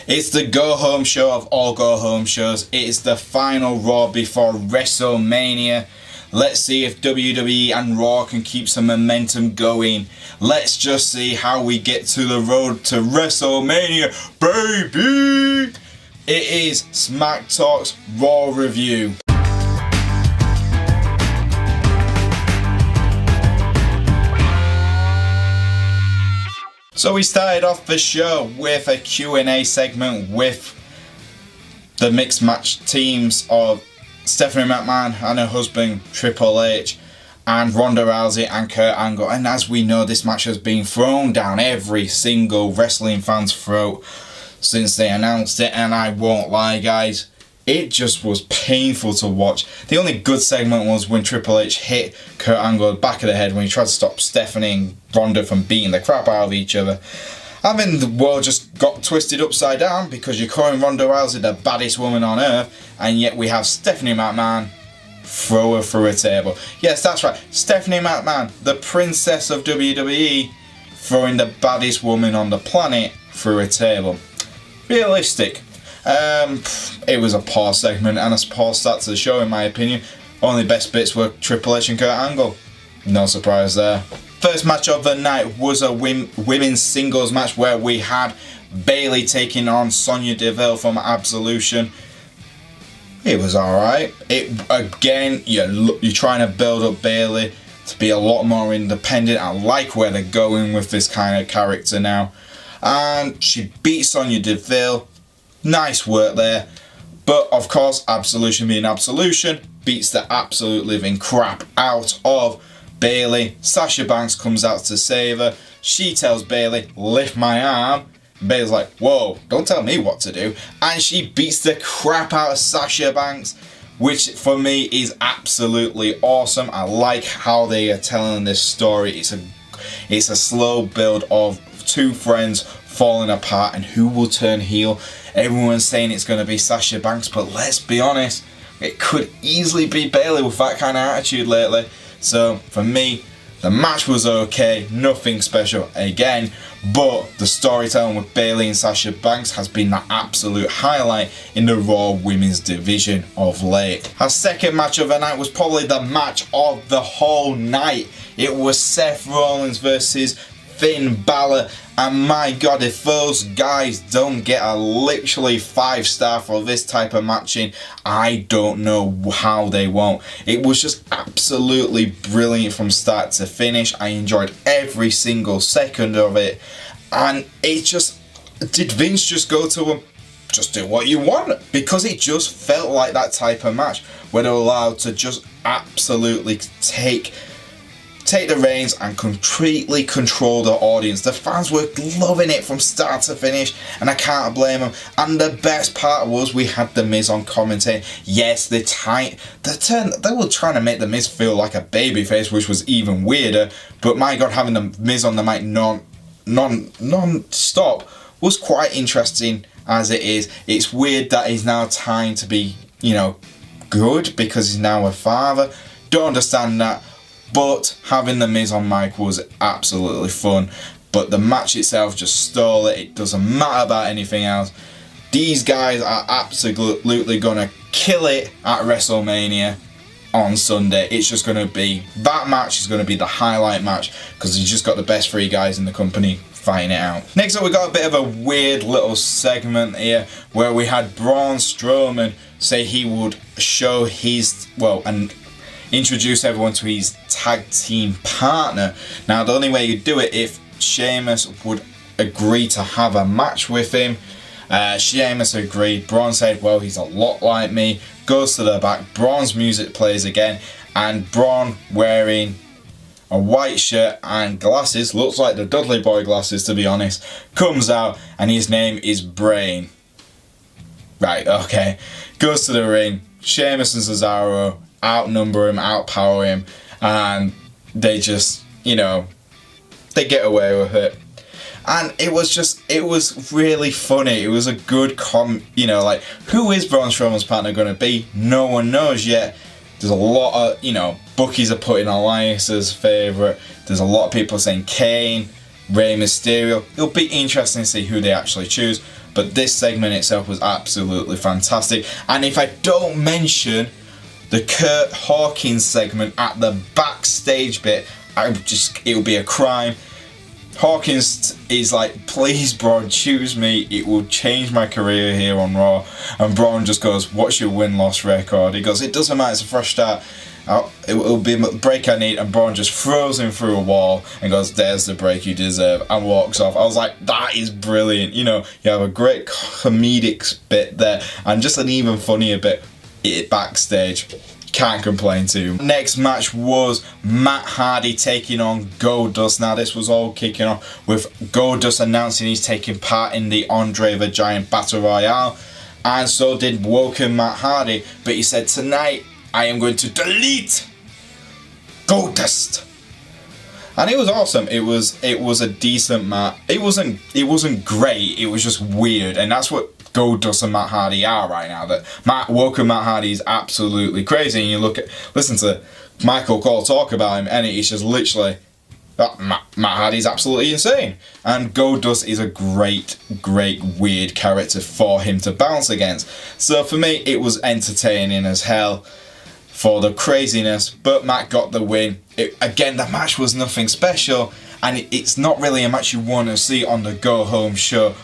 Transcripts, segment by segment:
It's the go-home show of all go-home shows. It's the final Raw before WrestleMania. Let's see if WWE and Raw can keep some momentum going. Let's just see how we get to the road to WrestleMania, baby! It is Smack Talk's Raw review. So we started off the show with a Q&A segment with the mixed match teams of Stephanie McMahon and her husband Triple H and Ronda Rousey and Kurt Angle. And as we know, this match has been thrown down every single wrestling fan's throat since they announced it, and I won't lie guys, it just was painful to watch. The only good segment was when Triple H hit Kurt Angle in the back of the head when he tried to stop Stephanie and Ronda from beating the crap out of each other. I mean, the world just got twisted upside down because you're calling Ronda Rousey the baddest woman on earth, and yet we have Stephanie McMahon throw her through a table. Yes, that's right, Stephanie McMahon, the princess of WWE, throwing the baddest woman on the planet through a table. Realistic. It was a poor segment and a poor start to the show in my opinion. Only best bits were Triple H and Kurt Angle. No surprise there. First match of the night was a women's singles match where we had Bayley taking on Sonya Deville from Absolution. It was alright. Again, you're trying to build up Bayley to be a lot more independent. I like where they're going with this kind of character now. And she beat Sonya Deville. Nice work there. But of course, Absolution being Absolution beats the absolute living crap out of Bayley. Sasha Banks comes out to save her. She tells Bayley, lift my arm. Bayley's like, whoa, don't tell me what to do. And she beats the crap out of Sasha Banks, which for me is absolutely awesome. I like how they are telling this story. It's a slow build of two friends falling apart and who will turn heel. Everyone's saying it's going to be Sasha Banks, but let's be honest, it could easily be Bayley with that kind of attitude lately. So for me, the match was okay, nothing special again, but the storytelling with Bayley and Sasha Banks has been the absolute highlight in the Raw Women's division of late. Our second match of the night was probably the match of the whole night. It was Seth Rollins versus Finn Balor, and my god, if those guys don't get a literally 5-star for this type of matching, I don't know how they won't. It was just absolutely brilliant from start to finish. I enjoyed every single second of it, and it just, did Vince just go to him, just do what you want? Because it just felt like that type of match where they're allowed to just absolutely take the reins and completely control the audience. The fans were loving it from start to finish, and I can't blame them. And the best part was we had The Miz on commentating. Yes, they were trying to make The Miz feel like a babyface, which was even weirder. But my god, having The Miz on the mic non-stop was quite interesting as it is. It's weird that he's now trying to be, good because he's now a father. Don't understand that. But having The Miz on mic was absolutely fun. But the match itself just stole it. It doesn't matter about anything else. These guys are absolutely going to kill it at WrestleMania on Sunday. It's just going to be, that match is going to be the highlight match because he's just got the best three guys in the company fighting it out. Next up, we got a bit of a weird little segment here where we had Braun Strowman say he would show his, and introduce everyone to his tag team partner. Now, the only way you do it if Sheamus would agree to have a match with him. Sheamus agreed. Braun said, well, he's a lot like me. Goes to the back. Braun's music plays again, and Braun, wearing a white shirt and glasses, looks like the Dudley Boy glasses to be honest, comes out, and his name is Brain. Right, okay. Goes to the ring. Sheamus and Cesaro outnumber him, outpower him, and they just, they get away with it. And it was really funny. It was a good who is Braun Strowman's partner going to be? No one knows yet. There's a lot of, bookies are putting Elias as favourite. There's a lot of people saying Kane, Rey Mysterio. It'll be interesting to see who they actually choose. but this segment itself was absolutely fantastic. And if I don't mention the Curt Hawkins segment at the backstage bit, it would be a crime. Hawkins is like, please Braun, choose me, it will change my career here on Raw. And Braun just goes, what's your win-loss record? He goes, it doesn't matter, it's a fresh start. It'll be the break I need. And Braun just throws him through a wall and goes, there's the break you deserve, and walks off. I was like, that is brilliant. You know, you have a great comedic bit there and just an even funnier bit backstage. Can't complain too. Next match was Matt Hardy taking on Goldust. Now this was all kicking off with Goldust announcing he's taking part in the Andre the Giant Battle Royale, and so did Woken Matt Hardy, but he said, tonight I am going to delete Goldust. And it was awesome. It was a decent match. It wasn't great, it was just weird, and that's what Goldust and Matt Hardy are right now. That Woken Matt Hardy is absolutely crazy, and you listen to Michael Cole talk about him, and it's just literally Matt Hardy's absolutely insane. And Goldust is a great weird character for him to bounce against. So for me, it was entertaining as hell for the craziness, but Matt got the win. Again, the match was nothing special, and it's not really a match you want to see on the go home show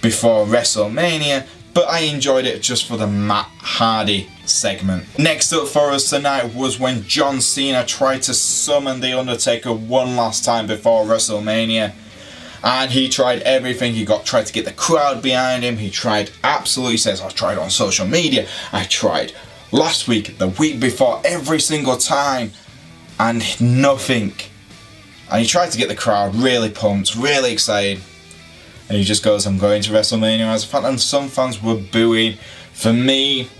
before WrestleMania, but I enjoyed it just for the Matt Hardy segment. Next up for us tonight was when John Cena tried to summon The Undertaker one last time before WrestleMania, and he tried everything. He tried to get the crowd behind him. He tried absolutely, says, I tried on social media, I tried last week, the week before, every single time, and nothing. And he tried to get the crowd really pumped, really excited. And he just goes, I'm going to WrestleMania as a fan. And some fans were booing. For me,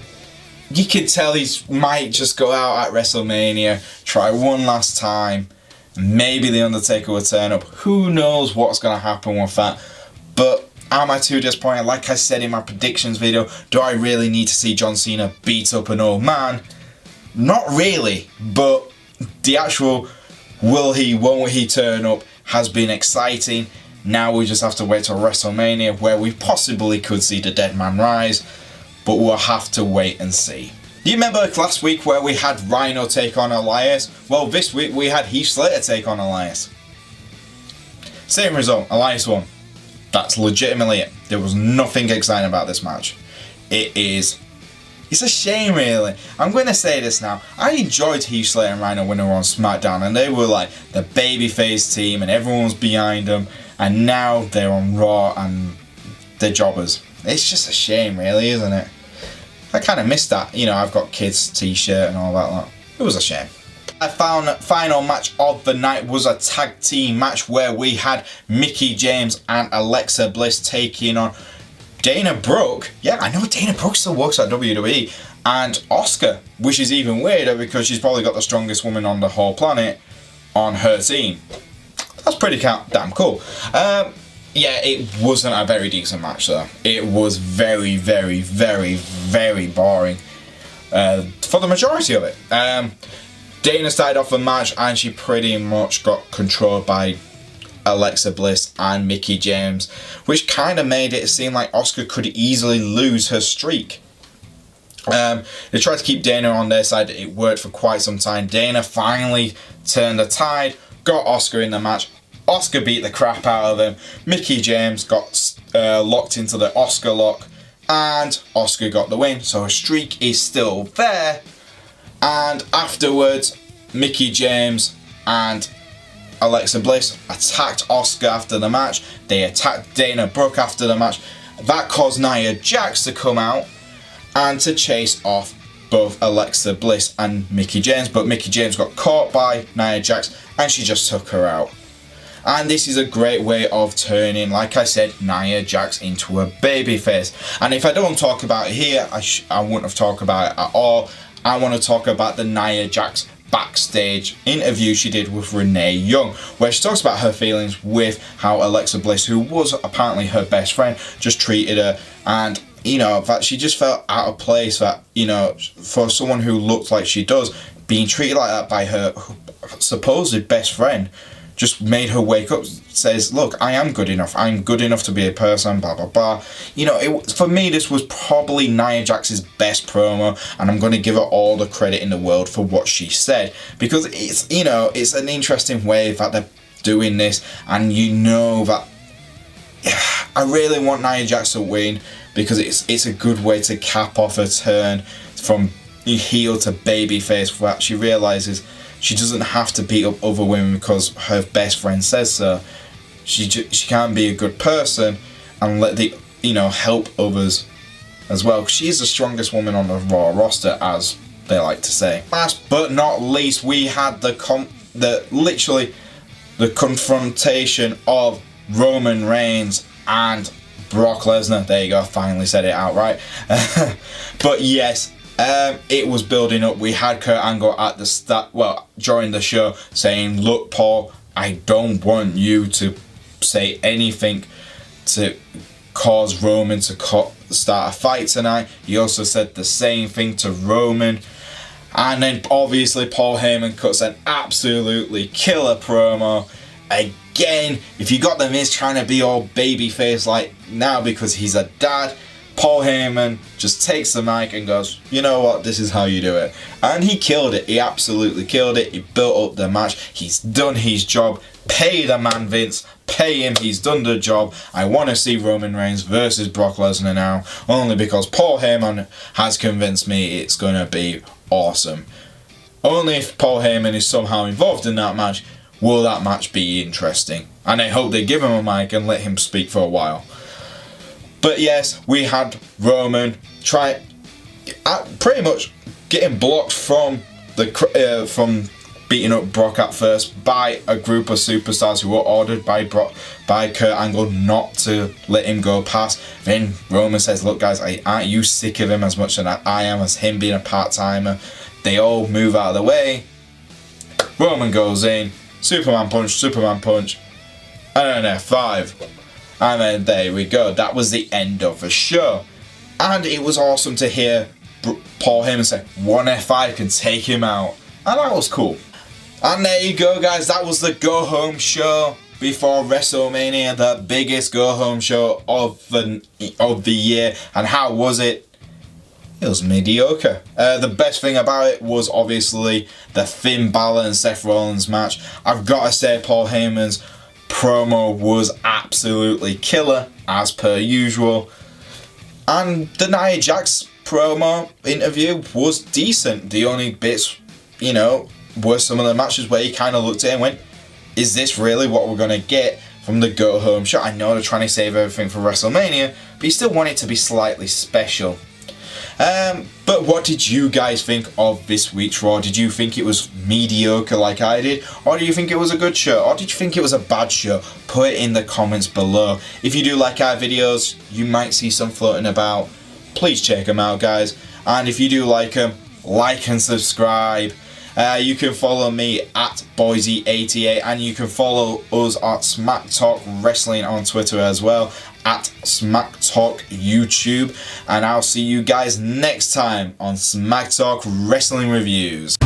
you could tell he might just go out at WrestleMania, try one last time. Maybe The Undertaker will turn up. Who knows what's going to happen with that. But am I too disappointed? Like I said in my predictions video, do I really need to see John Cena beat up an old man? Not really. But the actual will he, won't he turn up has been exciting. Now we just have to wait till WrestleMania, where we possibly could see the dead man rise, but we'll have to wait and see. Do you remember last week where we had Rhino take on Elias? Well, this week we had Heath Slater take on Elias. Same result, Elias won. That's legitimately it. There was nothing exciting about this match. It's a shame, really. I'm going to say this now. I enjoyed Heath Slater and Rhino when they were on SmackDown, and they were like the babyface team, and everyone was behind them. And now they're on Raw and they're jobbers. It's just a shame, really, isn't it? I kind of missed that. You know, I've got kids' t-shirt and all that. It was a shame. I found final match of the night was a tag team match where we had Mickie James and Alexa Bliss taking on Dana Brooke. Yeah, I know Dana Brooke still works at WWE. And Asuka, which is even weirder because she's probably got the strongest woman on the whole planet on her team. That's pretty damn cool. Yeah, it wasn't a very decent match though. It was very boring for the majority of it. Dana started off the match and she pretty much got controlled by Alexa Bliss and Mickie James, which kind of made it seem like Asuka could easily lose her streak. They tried to keep Dana on their side. It worked for quite some time. Dana finally turned the tide, got Asuka in the match. Asuka beat the crap out of him. Mickie James got locked into the Asuka lock, and Asuka got the win. So her streak is still there. And afterwards, Mickie James and Alexa Bliss attacked Asuka after the match. They attacked Dana Brooke after the match. That caused Nia Jax to come out and to chase off both Alexa Bliss and Mickie James. But Mickie James got caught by Nia Jax and she just took her out. And this is a great way of turning, like I said, Nia Jax into a babyface. And if I don't talk about it here, I wouldn't have talked about it at all. I want to talk about the Nia Jax backstage interview she did with Renee Young, where she talks about her feelings with how Alexa Bliss, who was apparently her best friend, just treated her. And, you know, that she just felt out of place, that, you know, for someone who looked like she does, being treated like that by her supposed best friend just made her wake up, says, look, I am good enough. I'm good enough to be a person, blah, blah, blah. You know, for me, this was probably Nia Jax's best promo, and I'm going to give her all the credit in the world for what she said, because it's, you know, it's an interesting way that they're doing this, and you know that I really want Nia Jax to win, because it's a good way to cap off her turn from heel to babyface, where she realises she doesn't have to beat up other women because her best friend says so. She can be a good person and let the, you know, help others as well. She's the strongest woman on the Raw roster, as they like to say. Last but not least, we had the confrontation of Roman Reigns and Brock Lesnar. There you go, finally said it out right. But yes, it was building up. We had Kurt Angle at the start, well, during the show, saying, look, Paul, I don't want you to say anything to cause Roman to start a fight tonight. He also said the same thing to Roman. And then obviously Paul Heyman cuts an absolutely killer promo. Again, if you got the Miz trying to be all babyface like now because he's a dad, Paul Heyman just takes the mic and goes, you know what, this is how you do it. And he killed it. He absolutely killed it. He built up the match. He's done his job. Pay the man, Vince. Pay him. He's done the job. I want to see Roman Reigns versus Brock Lesnar now, only because Paul Heyman has convinced me it's going to be awesome. Only if Paul Heyman is somehow involved in that match will that match be interesting. And I hope they give him a mic and let him speak for a while. But yes, we had Roman pretty much getting blocked from beating up Brock at first by a group of superstars who were ordered by Kurt Angle not to let him go past. Then Roman says, look guys, aren't you sick of him as much as I am, as him being a part-timer? They all move out of the way. Roman goes in, Superman punch, and an F5. And then there we go. That was the end of the show. And it was awesome to hear Paul Heyman say, one F5 can take him out. And that was cool. And there you go, guys. That was the go-home show before WrestleMania, the biggest go-home show of the year. And how was it? It was mediocre. The best thing about it was obviously the Finn Balor and Seth Rollins match. I've got to say, Paul Heyman's promo was absolutely killer, as per usual. And the Nia Jax promo interview was decent. The only bits, you know, were some of the matches where he kind of looked at it and went, is this really what we're going to get from the go-home show? I know they're trying to save everything for WrestleMania, but you still want it to be slightly special. But what did you guys think of this week's Raw? Did you think it was mediocre like I did? Or do you think it was a good show? Or did you think it was a bad show? Put it in the comments below. If you do like our videos, you might see some floating about. Please check them out, guys. And if you do like them, like and subscribe. You can follow me at Boise88, and you can follow us at Smack Talk Wrestling on Twitter as well, at Smack Talk YouTube, and I'll see you guys next time on Smack Talk Wrestling Reviews.